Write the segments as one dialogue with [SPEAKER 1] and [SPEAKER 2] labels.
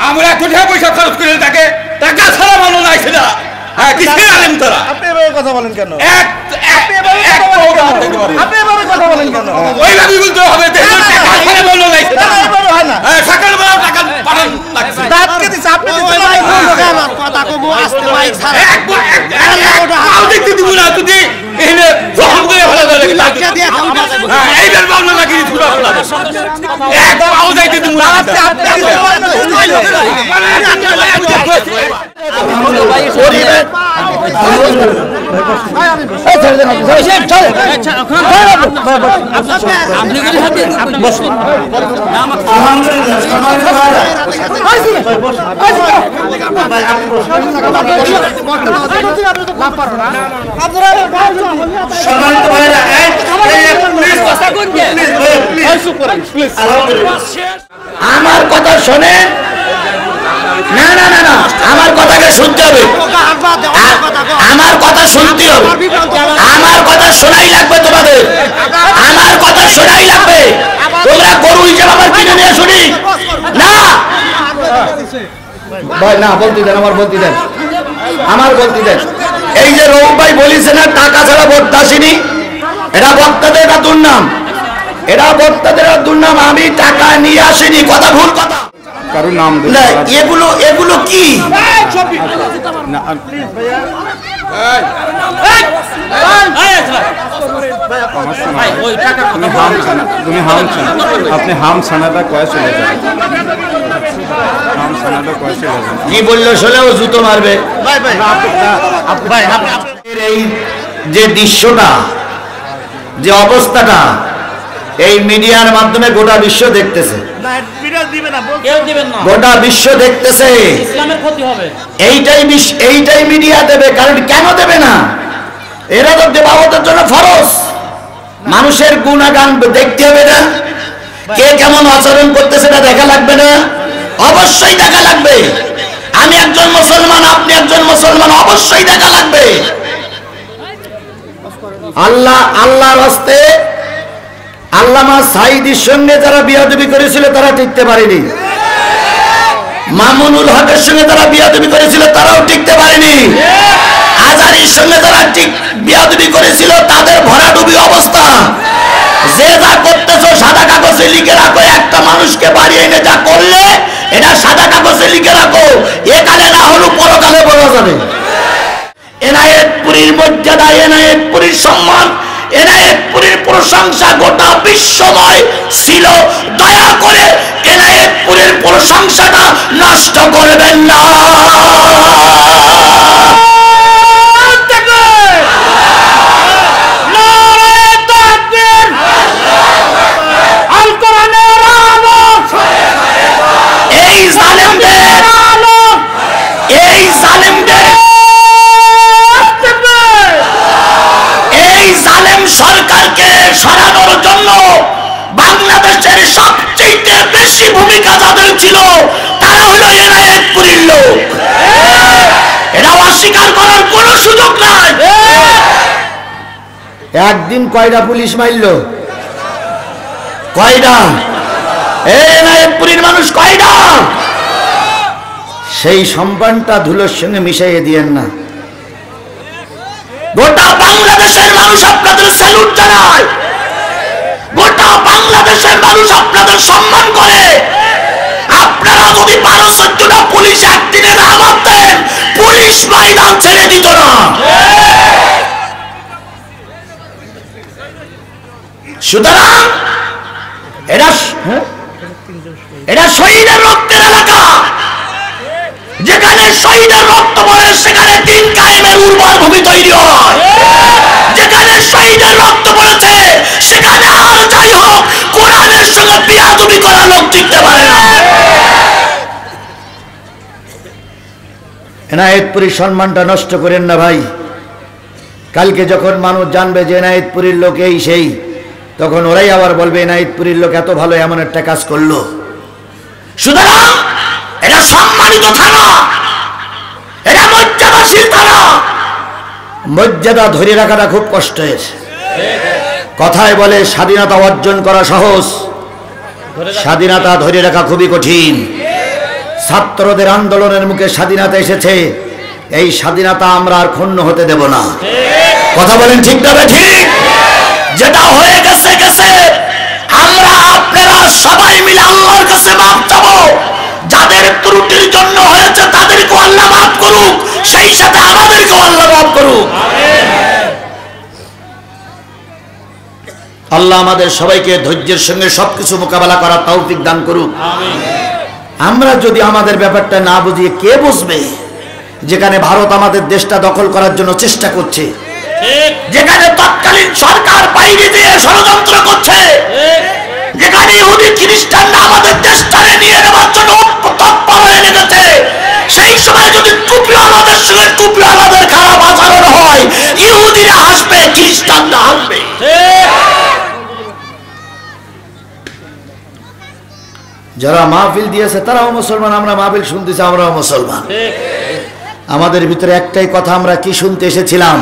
[SPEAKER 1] আমরা এত টাকা পয়সা খরচ করে তাকে টাকা ছাড়া ভালো লাগছে না। হ্যাঁ, কিসের আলেম তারা?
[SPEAKER 2] আপনি এভাবে কথা বলেন কেন?
[SPEAKER 1] আপনি এভাবে কথা বলেন কেন? ওইভাবে বলতে হবে, টাকা ছাড়া ভালো লাগছে না।
[SPEAKER 2] এভাবে হয় না।
[SPEAKER 1] সকালবেলা টাকা পাঠান লাগছে।
[SPEAKER 2] দাঁতকে দিছে, আপনি দিতে পারেন না। কথা কবো আস্তে মাইক ছাড়া।
[SPEAKER 1] পাও দেখতে দিব না, যদি এখানে জখম করে ভালো লাগে এইবার ভালো লাগে পুরো এক পাও দেখতে দিব না।
[SPEAKER 3] আমার কথা শোনেন। না না না না, আমার কথাকে শুনতে হবে, আমার কথা শুনতে হবে, আমার কথা শোনাই লাগবে তোমাদের, আমার কথা শোনাই লাগবে। তোমরা গরু হিসেবে আমার কিনে নিয়ে শুনি না ভাই, না বলতে দেন, আমার বলতে দেন, আমার বলতে দেন। এই যে রৌফ ভাই বলিছে না টাকা ছাড়া ভোট আসেনি, এটা বক্তাদের একটা দুর্নাম, এটা বক্তাদের দুর্নাম। আমি টাকা নিয়ে আসিনি, কথা ভুল কথা।
[SPEAKER 4] কারো নাম
[SPEAKER 3] না, এগুলো এগুলো কি?
[SPEAKER 4] তুমি আপনি হাম সানাদা কয়ে চলে যাবেন, হাম সানাদা কয়ে চলে যাবেন।
[SPEAKER 3] কি বললো শোলেও জুতো মারবে। এই যে দৃশ্যটা, যে অবস্থাটা, এই মিডিয়ার মাধ্যমে গোটা বিশ্ব দেখতেছে, গোটা বিশ্ব দেখতেছে। এইটাই মিডিয়া দেবে, কারণ কেন দেবে না? এরা তো দেবাবতের জন্য ফরজ, মানুষের গুণাগান দেখতে হবে না, কে কেমন আচরণ করতেছে এটা দেখা লাগবে না? অবশ্যই দেখা লাগবে। আমি একজন মুসলমান, আপনি একজন মুসলমান, অবশ্যই দেখা লাগবে। আল্লাহর হস্তে আল্লামা সাঈদীর সঙ্গে যারা বিয়াদবি করেছিল তারা টিকতে পারেনি, মামুনুল হকের সঙ্গে যারা বিয়াদবি করেছিল তারাও টিকতে পারেনি, আজারির সঙ্গে যারা বিয়াদবি করেছিল তাদের ভরাডুবি অবস্থা। যে যা করতেছ সাদা কাগজে লিখে রাখো, একটা মানুষকে বাড়ি এনে যা করলে এটা সাদা কাগজে লিখে রাখো, একালে না হলো পরকালে বলা যাবে। এনায়েতপুরীর মর্যাদা, এনায়েতপুরীর সম্মান, এনায়েতপুরীর প্রশংসা গোটা বিশ্বময় ছিল। দয়া করে এনায়েতপুরীর প্রশংসাটা নষ্ট করবেন না। সরকারকে সরানোর জন্য বাংলাদেশের সবচেয়ে বেশি ভূমিকা যাদের ছিল তারা হলো এনায়েতপুরীর লোক। এটা অস্বীকার করার কোনো সুযোগ নাই। একদিন কয়টা পুলিশ মারল? কয়টা? এনায়েতপুরীর মানুষ কয়টা? সেই সম্মানটা ধুলোর সঙ্গে মিশাইয়ে দিয়েন না। গোটা বাংলাদেশের মানুষ আপনাদের স্যালুট জানায়, গোটা বাংলাদেশের মানুষ আপনাদের সম্মান করে। আপনারা যদি 12-14টা পুলিশ একদিনে না মারতেন, পুলিশ ময়দান ছেড়ে দিত না। সুতরাং এটা শহীদের রক্তের এলাকা, যেখানে শহীদের রক্ত পড়ে সেখানে দিন কায়েমের উর্বর ভূমি তৈরি হয়। যেখানে শহীদের রক্ত পড়েছে সেখানে আর যাই হোক কোরআনের সঙ্গে বিয়াদবি করা লোক টিকতে পারে না। এনায়েতপুরীর সম্মানটা নষ্ট করেন না ভাই। কালকে যখন মানুষ জানবে যে এনায়েতপুরীর লোক এই সেই, তখন ওরাই আবার বলবে এনায়েতপুরীর লোক এত ভালো এমন একটা কাজ করলো। সুতরাং এটা সম্মানিত থানা, এটা মর্যাদাশীল থানা। মর্যাদা ধরে রাখাটা খুব কষ্টের। কথায় বলে স্বাধীনতা অর্জন করা সহজ, স্বাধীনতা ধরে রাখা খুবই কঠিন। ছাত্রদের আন্দোলনের মুখে স্বাধীনতা এসেছে, এই স্বাধীনতা আমরা আর ক্ষুণ্ণ হতে দেব না। কথা বলেন ঠিক না ঠিক? যেটা হয়ে গেছে গেছে, আমরা আপনারা সবাই মিলে আল্লাহর কাছে মাফ চাবো। যাদের ত্রুটির জন্য হয়েছে তাদেরকে আল্লাহ মাফ করুক, সেই সাথে আমাদেরকে আল্লাহ মাফ করুক। আল্লাহ আমাদের সবাইকে ধৈর্যের সঙ্গে সবকিছু মোকাবেলা করার তৌফিক দান করুক। আমরা যদি আমাদের ব্যাপারটা না বুঝিয়ে কে বুঝবে? যেখানে ভারত আমাদের দেশটা দখল করার জন্য চেষ্টা করছে, যেখানে তৎকালীন সরকার বাইরে দিয়ে ষড়যন্ত্র করছে, যেখানে ইহুদি খ্রিস্টানরা আমাদের দেশটাকে নিয়ে নেওয়ার জন্য তৎপর হয়ে লেগেছে, সেই সময় যদি টুপিওয়ালাদের সঙ্গে টুপিওয়ালাদের খারাপ আচরণ হয়, ইহুদিরা হাসবে, খ্রিস্টানরা হাসবে। যারা মাহফিল দিয়েছে তারাও মুসলমান, আমরা মাহফিল শুনতেছি, আমরাও মুসলমান। আমাদের ভিতরে একটাই কথা, আমরা কি শুনতে এসেছিলাম?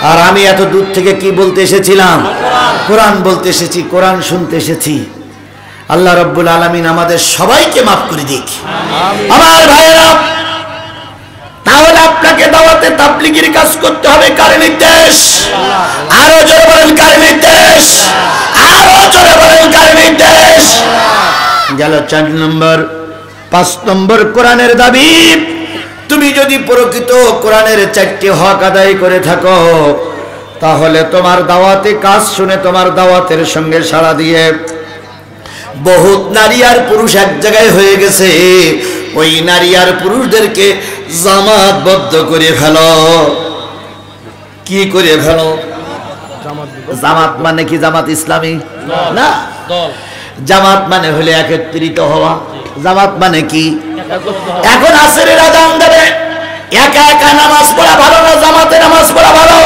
[SPEAKER 3] আর আমি এত দূর থেকে কি বলতে এসেছিলাম? কোরআন বলতে এসেছি, কোরআন শুনতে এসেছি। আল্লাহ রাব্বুল আলামিন আমাদের সবাইকে মাফ করে দিক। আমার ভাইয়েরা, তাহলে আপনাকে দাওয়াতে তাবলীগের কাজ করতে হবে কার নির্দেশ? আরো জোরে বলেন কার নির্দেশ? আরো জোরে বলেন কার নির্দেশ? গেল 4 নম্বর। 5 নম্বর কোরআনের দাবি, তুমি যদি প্রকৃত কোরআনের 4টি হক আদায় করে থাকো, তাহলে তোমার দাওয়াতে কাজ শুনে তোমার দাওয়াতের সঙ্গে সাড়া দিয়ে বহুত নারী আর পুরুষ এক জায়গায় হয়ে গেছে, ওই নারী আর পুরুষদেরকে জামাতবদ্ধ করে ফেলো। কি করে ফেলো? জামাত মানে কি? জামাত ইসলামী না, জামাত মানে হলে একত্রিত হওয়া। জামাত মানে কি? এখন আসরের আযান দেবে, একা একা নামাজ পড়া ভালো না জামাতে নামাজ পড়া ভালো?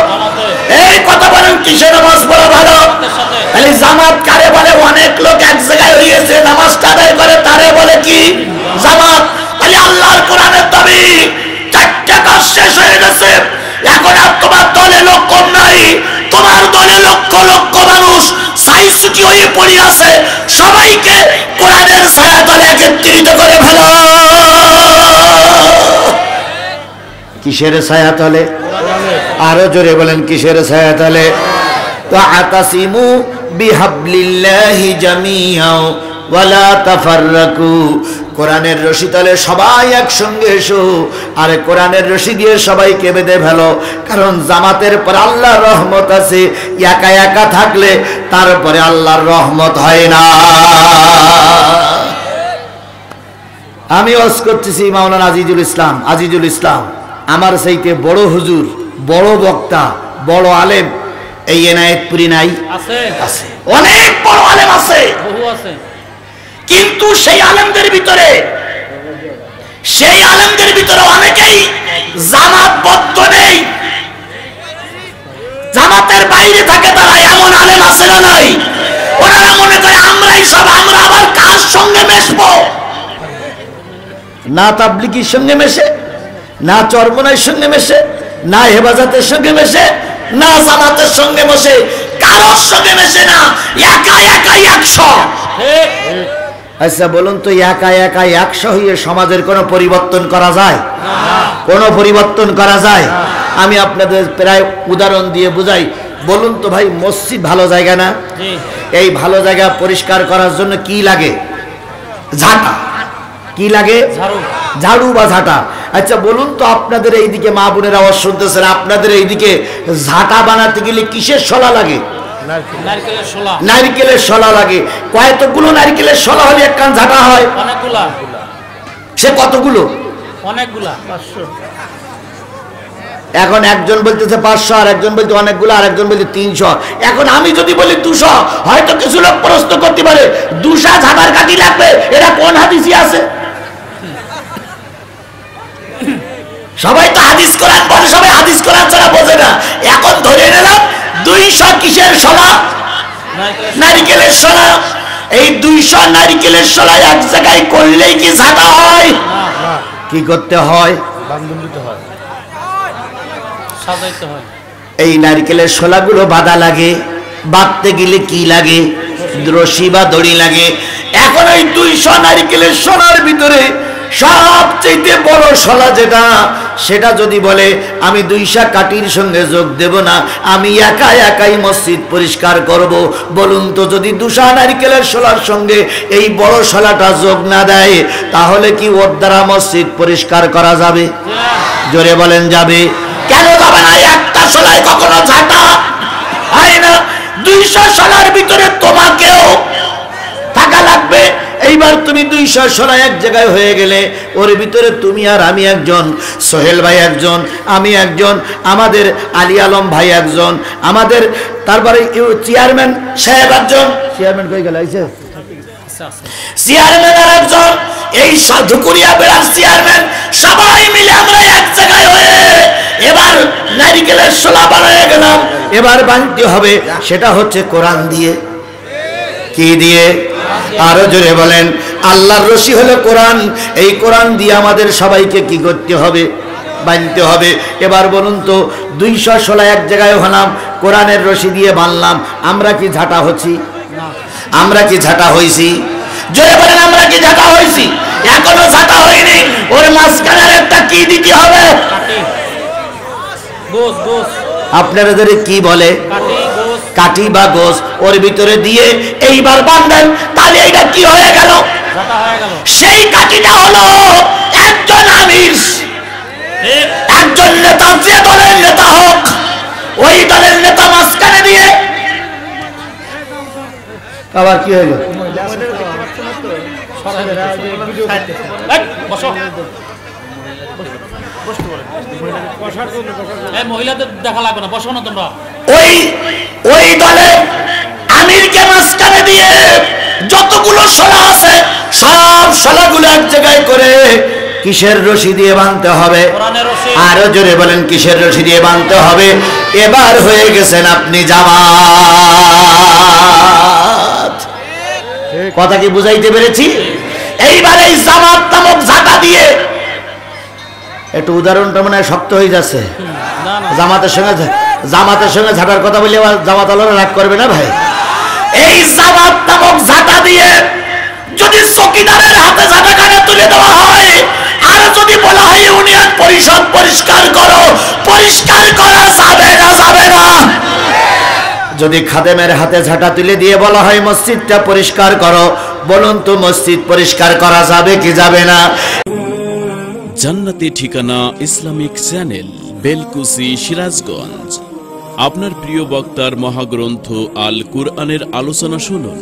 [SPEAKER 3] এই কথা বলেন, কিসে নামাজ পড়া ভালো? তাহলে জামাত কারে বলে? অনেক লোক এক জায়গায় হয়েছে নামাজটা আদায় করে, তারে বলে কি? জামাত। তাহলে আল্লাহর কোরআনের দাবি 4টা কাজ শেষ হয়ে গেছে, এখন আর তোমার দলে লোক কম নাই, তোমার দলে লক্ষ লক্ষ মানুষ ছাইছুটি হয়ে পড়ে আছে, সবাইকে কোরআনের ছায়া তলে একত্রিত করে ফেলো। কিসের ছায়া তলে? আরো জোরে বলেন কিসের ছায়া তলে? তাআতাসিমু বিহাবলিল্লাহি জামিআন ওয়ালা তাফাররাকু। কোরআনের রশি তলে সবাই একসঙ্গে এসো, আর কোরআনের রশি দিয়ে সবাইকে বেঁধে ফেলো। কারণ জামাতের পর আল্লাহর রহমত আছে, একা একা থাকলে তারপরে আল্লাহর রহমত হয় না। আমি ওয়াজ করতেছি মাওলানা আজিজুল ইসলাম, আমার চাইতে বড় হুজুর, বড় বক্তা, বড় আলেম এই এনায়েতপুরি নাই? আছে, অনেক বড় আলেম আছে, বহু আছে। কিন্তু সেই আলেমদের ভিতরে অনেকেই জামাতবদ্ধ নেই, জামাতের বাইরে থাকে। তারা এমন আলেম আছে না নাই? ওনারা মনে করে আমরাই সব, আমরা আবার কার সঙ্গে মেশবো? না তাবলীগের সঙ্গে মেশে, না চরমনাইয়ের সঙ্গে মেশে, না হেফাজতের সঙ্গে মেশে, না জামাতের সঙ্গে মেশে, কারোর সঙ্গে মেশে না, একা একাই 100। আচ্ছা বলুন তো, একা একা 100 হয়ে সমাজের কোনো পরিবর্তন করা যায়? কোনো পরিবর্তন করা যায়? আমি আপনাদের প্রায় উদাহরণ দিয়ে বুঝাই। বলুন তো ভাই, মসজিদ ভালো জায়গা না? এই ভালো জায়গা পরিষ্কার করার জন্য কি লাগে? ঝাঁটা। কি লাগে? ঝাড়ু বা ঝাঁটা। আচ্ছা বলুন তো, আপনাদের এইদিকে মা বোনের আওয়াজ শুনতেছেন, আপনাদের এইদিকে ঝাঁটা বানাতে গেলে কিসের শলা লাগে? নারকেলের শলা লাগে। কয়তগুলো নারকেলের শলা হলে একখান ঝাঁটা হয়? অনেকগুলা। সে কতগুলো? অনেকগুলা। 500। এখন একজন বলতেছে 500, আর একজন বলতে অনেকগুলো, আর একজন বলতে 300। এখন আমি যদি বলি 200, হয়তো কিছু লোক প্রশ্ন করতে পারে 200 ঝাঁটার কাঠি লাগবে, এটা কোন হাদিসে আছে? সবাই তো হাদিস কোরআন বলে, সবাই হাদিস কোরআন ছাড়া বোঝে না। এখন ধরে নিলাম 200 কিসের শলা? নারকেলের শলা। এই 200 নারকেলের শলা এক জায়গায় করলেই কি ঝাঁটা হয়? কি করতে হয়? এই নারকেলের শলাগুলো বাঁধা লাগে, বাঁধতে গেলে কি লাগে? রশি বা দড়ি লাগে। এখন ওই 200 নারকেলের শলার ভিতরে সবচেয়ে বড় শলা যেটা, সেটা যদি বলে আমি 200 কাঠির সঙ্গে যোগ দেব না, আমি একাই মসজিদ পরিষ্কার করব, বলুন তো যদি 200 নারকেলের শলার সঙ্গে এই বড় শলাটা যোগ না দেয়, তাহলে কি ওর দ্বারা মসজিদ পরিষ্কার করা যাবে? জোরে বলেন যাবে? কেন যাবে না? একটা শলায় কখনো ঝাঁটা হয় না। 200 শলার ভিতরে তোমাকেও থাকা লাগবে। এইবার তুমি 200 শলা এক জায়গায় হয়ে গেলে, ওর ভিতরে তুমি আর আমি একজন, সোহেল ভাই একজন, আমি একজন, আমাদের আলী আলম ভাই একজন, আমাদের তারপরে চেয়ারম্যান সাহেব একজন, চেয়ারম্যান কই গেল? চেয়ারম্যান আর একজন, এই ধুকুরিয়া বেড়ার চেয়ারম্যান, সবাই মিলে আমরা এক জায়গায় হয়ে এবার নারিকেলের শোলা বানায় গেলাম। এবার বানতে হবে, সেটা হচ্ছে কোরআন দিয়ে। কি দিয়ে? আরো জোরে বলেন। আল্লাহর রশি হলো কোরআন। এই কোরআন দিয়ে আমাদের সবাইকে কি করতে হবে? বানতে হবে। এবার বলুন তো 200 শোলা এক জায়গায় হলাম, কোরআনের রশি দিয়ে বানলাম, আমরা কি ঝাঁটা হচ্ছি? আমরা কি ঝাঁটা হইছি? জোরে বলেন, আমরা কি ঝাঁটা হইছি? এখনো ঝাঁটা হয়নি। ওর মাঝখানে একটা কি দিতে হবে? আপনারা ধরে কি বলে? কাঠি বা গোস, ওর ভিতরে দিয়ে এইবার বাঁধবেন, তাহলে এটা কি হয়ে গেল? সেই কাঠিটা হলো একজন আমির, একজন নেতা, যে দলের নেতা হোক, ওই দলের নেতা মাঝখানে দিয়ে। আবার কি হইল?
[SPEAKER 5] মহিলাদের দেখা লাগবে না, বসো না তোমরা।
[SPEAKER 3] ওই দলে আমিরকে মাঝখানে দিয়ে যতগুলো শলা আছে সব শলাগুলো এক জায়গায় করে কিসের রশি দিয়ে বাঁধতে হবে? আরো জোরে বলেন, কিসের রশি দিয়ে বাঁধতে হবে? এবার হয়ে গেছেন আপনি জামাত। কথা কি বুঝাইতে পেরেছি? এইবার এই জামাত নামক ঝাঁটা দিয়ে, একটু উদাহরণটা মনে হয় শক্ত হয়ে যাচ্ছে। জামাতের সঙ্গে ঝাঁটার কথা বলে জামাত আলোরা রাগ করবে না ভাই? এই জামাত নামক ঝাঁটা দিয়ে যদি চকিদারের হাতে ঝাঁটাখানে তুলে দেওয়া হয়, আর যদি বলা হয় ইউনিয়ন পরিষদ পরিষ্কার করো, পরিষ্কার করা যাবে না? যাবে না। যদি খাদেমের হাতে ঝাঁটা তুলে দিয়ে বলা হয় মসজিদটা পরিষ্কার করো, বলুন তো মসজিদ পরিষ্কার করা যাবে কি যাবে না?
[SPEAKER 6] জান্নাতি ঠিকানা ইসলামিক চ্যানেল, বেলকুচি, সিরাজগঞ্জ। আপনার প্রিয় বক্তার মহাগ্রন্থ আল কুরআনের আলোচনা শুনুন।